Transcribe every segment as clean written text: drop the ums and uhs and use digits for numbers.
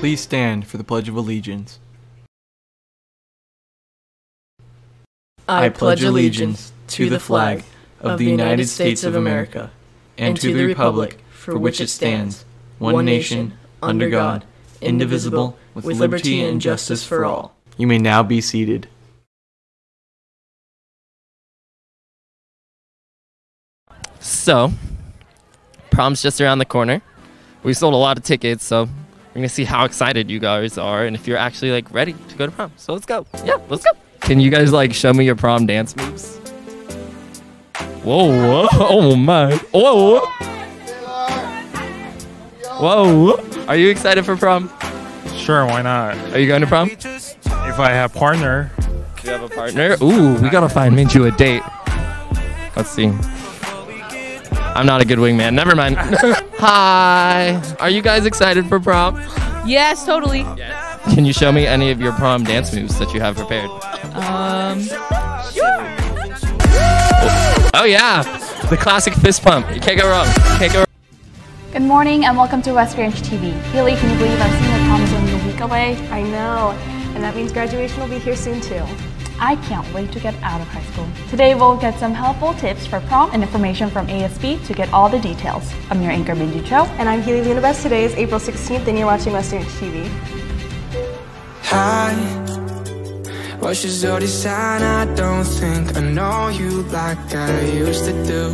Please stand for the Pledge of Allegiance. I pledge allegiance to the flag of the United States of America and to the republic for which it stands, one nation, under God, indivisible, with liberty and justice for all. You may now be seated. So, prom's just around the corner. We sold a lot of tickets, so we're gonna see how excited you guys are and if you're actually like ready to go to prom. So let's go. Yeah, let's go. Can you guys like show me your prom dance moves? Whoa, whoa, oh my. Whoa. Whoa. Are you excited for prom? Sure, why not? Are you going to prom? If I have partner. Do you have a partner? Ooh, we gotta find you a date. Let's see. I'm not a good wingman. Never mind. Hi. Are you guys excited for prom? Yes, totally. Yes. Can you show me any of your prom dance moves that you have prepared? Sure. Oh yeah, the classic fist pump. You can't go wrong. Can't go wrong. Good morning and welcome to West Grange TV. Haley, can you believe our senior prom is only a week away? I know, and that means graduation will be here soon too. I can't wait to get out of high school. Today we'll get some helpful tips for prom and information from ASB to get all the details. I'm your anchor, Minji Cho. And I'm Haley Lunabest. Today is April 16th and you're watching West Grange TV. Hi, what's your zodiac sign? I don't think I know you like I used to do.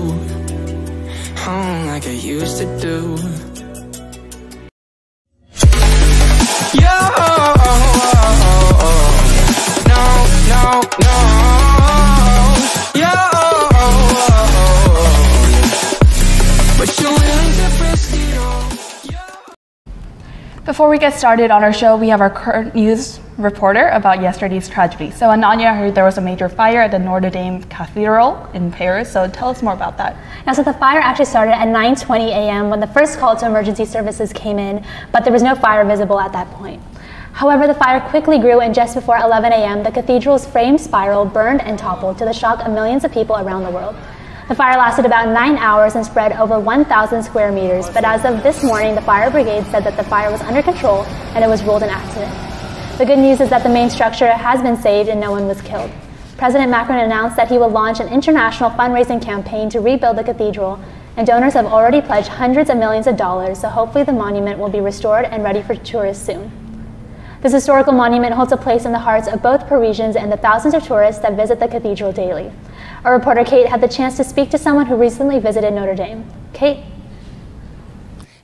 Oh, like I used to do. Before we get started on our show, we have our current news reporter about yesterday's tragedy. So Ananya, heard there was a major fire at the Notre Dame Cathedral in Paris. So tell us more about that. Now, so the fire actually started at 9:20 a.m. when the first call to emergency services came in, but there was no fire visible at that point. However, the fire quickly grew, and just before 11 a.m., the cathedral's framed spiral burned and toppled to the shock of millions of people around the world. The fire lasted about 9 hours and spread over 1,000 square meters, but as of this morning, the fire brigade said that the fire was under control and it was ruled an accident. The good news is that the main structure has been saved and no one was killed. President Macron announced that he will launch an international fundraising campaign to rebuild the cathedral, and donors have already pledged hundreds of millions of dollars, so hopefully the monument will be restored and ready for tourists soon. This historical monument holds a place in the hearts of both Parisians and the thousands of tourists that visit the cathedral daily. Our reporter Kate had the chance to speak to someone who recently visited Notre Dame. Kate?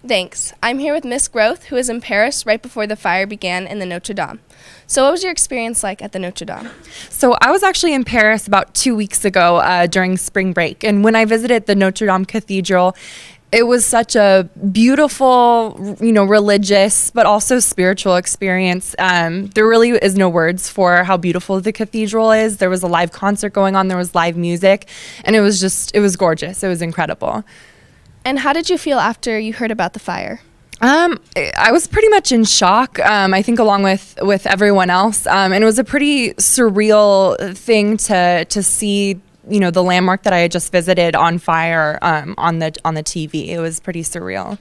Thanks. I'm here with Miss Groth, who was in Paris right before the fire began in the Notre Dame. So what was your experience like at the Notre Dame? So I was actually in Paris about 2 weeks ago during spring break. And when I visited the Notre Dame Cathedral, it was such a beautiful, religious, but also spiritual experience. There really is no words for how beautiful the cathedral is. There was a live concert going on. There was live music. And it was gorgeous. It was incredible. And how did you feel after you heard about the fire? I was pretty much in shock, I think along with everyone else. And it was a pretty surreal thing to see the landmark that I had just visited on fire on the TV. It was pretty surreal.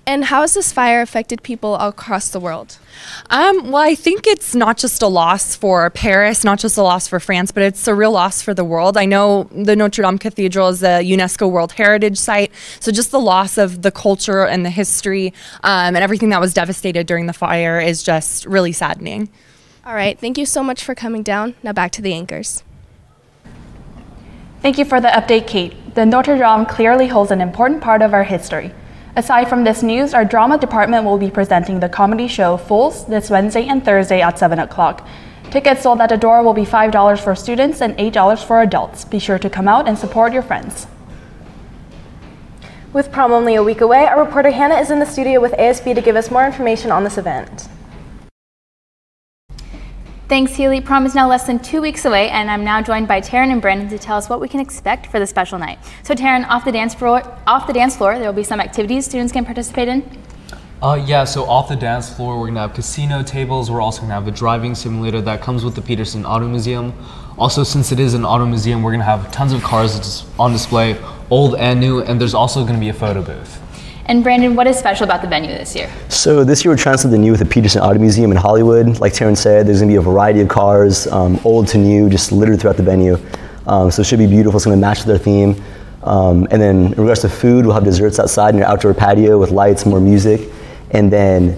And how has this fire affected people all across the world? Well, I think it's not just a loss for Paris, not just a loss for France, but it's a real loss for the world. I know the Notre Dame Cathedral is a UNESCO World Heritage Site, so just the loss of the culture and the history and everything that was devastated during the fire is just really saddening. All right, thank you so much for coming down. Now back to the anchors. Thank you for the update, Kate. The Notre Dame clearly holds an important part of our history. Aside from this news, our drama department will be presenting the comedy show Fools this Wednesday and Thursday at 7 o'clock. Tickets sold at the door will be $5 for students and $8 for adults. Be sure to come out and support your friends. With prom only a week away, our reporter Hannah is in the studio with ASB to give us more information on this event. Thanks, Healy. Prom is now less than 2 weeks away, and I'm now joined by Taryn and Brandon to tell us what we can expect for the special night. So Taryn, off the dance floor, there will be some activities students can participate in. Yeah, so off the dance floor, we're gonna have casino tables. We're also gonna have a driving simulator that comes with the Peterson Auto Museum. Also, since it is an auto museum, we're gonna have tons of cars on display, old and new, and there's also gonna be a photo booth. And Brandon, what is special about the venue this year? So this year we're trying something new with the Peterson Auto Museum in Hollywood. Like Taryn said, there's going to be a variety of cars, old to new, just littered throughout the venue. So it should be beautiful. It's going to match with our theme. And then in regards to food, we'll have desserts outside in an outdoor patio with lights, more music. And then,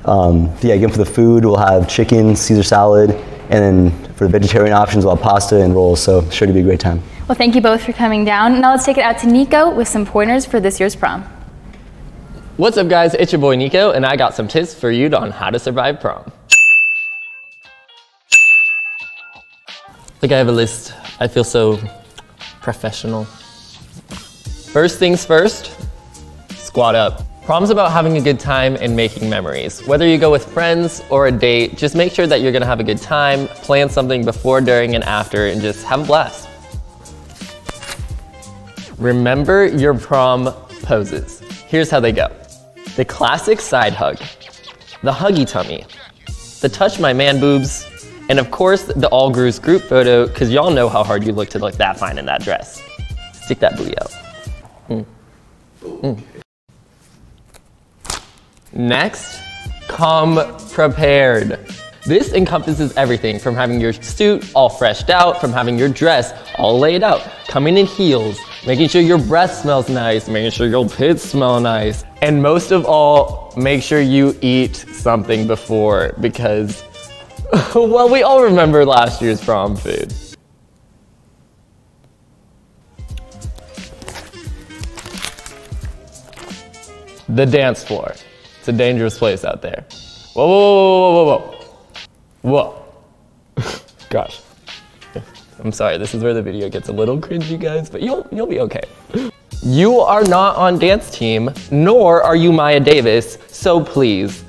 again for the food, we'll have chicken, Caesar salad, and then for the vegetarian options, we'll have pasta and rolls. So sure to be a great time. Well, thank you both for coming down. Now let's take it out to Nico with some pointers for this year's prom. What's up, guys? It's your boy Nico, and I got some tips for you on how to survive prom. I think I have a list. I feel so professional. First things first, squad up. Prom's about having a good time and making memories. Whether you go with friends or a date, just make sure that you're gonna have a good time, plan something before, during, and after, and just have a blast. Remember your prom poses. Here's how they go. The classic side hug, the huggy tummy, the touch my man boobs, and of course the all Grooves group photo, because y'all know how hard you look to look that fine in that dress. Stick that booty out. Next, come prepared. This encompasses everything from having your suit all freshed out, from having your dress all laid out, coming in heels, making sure your breath smells nice, making sure your pits smell nice, and most of all, make sure you eat something before because, well, we all remember last year's prom food. The dance floor. It's a dangerous place out there. Whoa, whoa, whoa, whoa, whoa, whoa. Whoa. Gosh. I'm sorry, this is where the video gets a little cringy, guys, but you'll be okay. You are not on dance team, nor are you Maya Davis, so please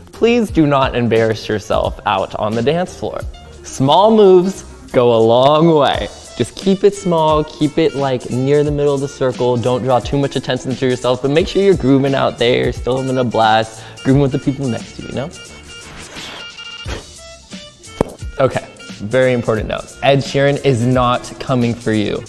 do not embarrass yourself out on the dance floor. Small moves go a long way. Just keep it small, keep it like near the middle of the circle, don't draw too much attention to yourself, but make sure you're grooving out there, still having a blast, grooving with the people next to you, you know? Okay, very important note. Ed Sheeran is not coming for you.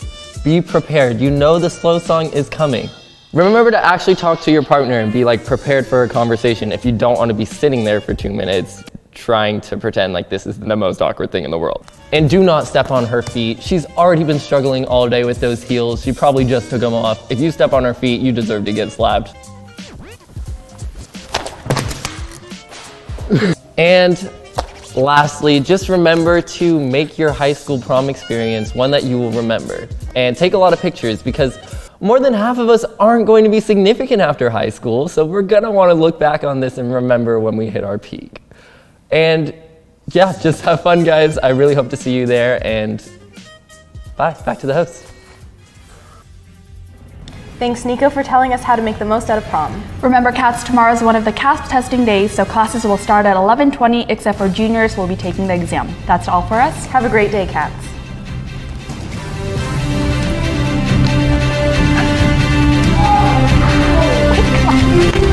Be prepared. You know the slow song is coming. Remember to actually talk to your partner and be like prepared for a conversation if you don't want to be sitting there for 2 minutes trying to pretend like this is the most awkward thing in the world. And do not step on her feet. She's already been struggling all day with those heels. She probably just took them off. If you step on her feet, you deserve to get slapped. And lastly, just remember to make your high school prom experience one that you will remember. And take a lot of pictures because more than half of us aren't going to be significant after high school, so we're gonna wanna look back on this and remember when we hit our peak. And yeah, just have fun, guys. I really hope to see you there, and bye, back to the host. Thanks, Nico, for telling us how to make the most out of prom. Remember, Cats, tomorrow is one of the CASP testing days, so classes will start at 11:20, except for juniors who will be taking the exam. That's all for us. Have a great day, Cats. Quick,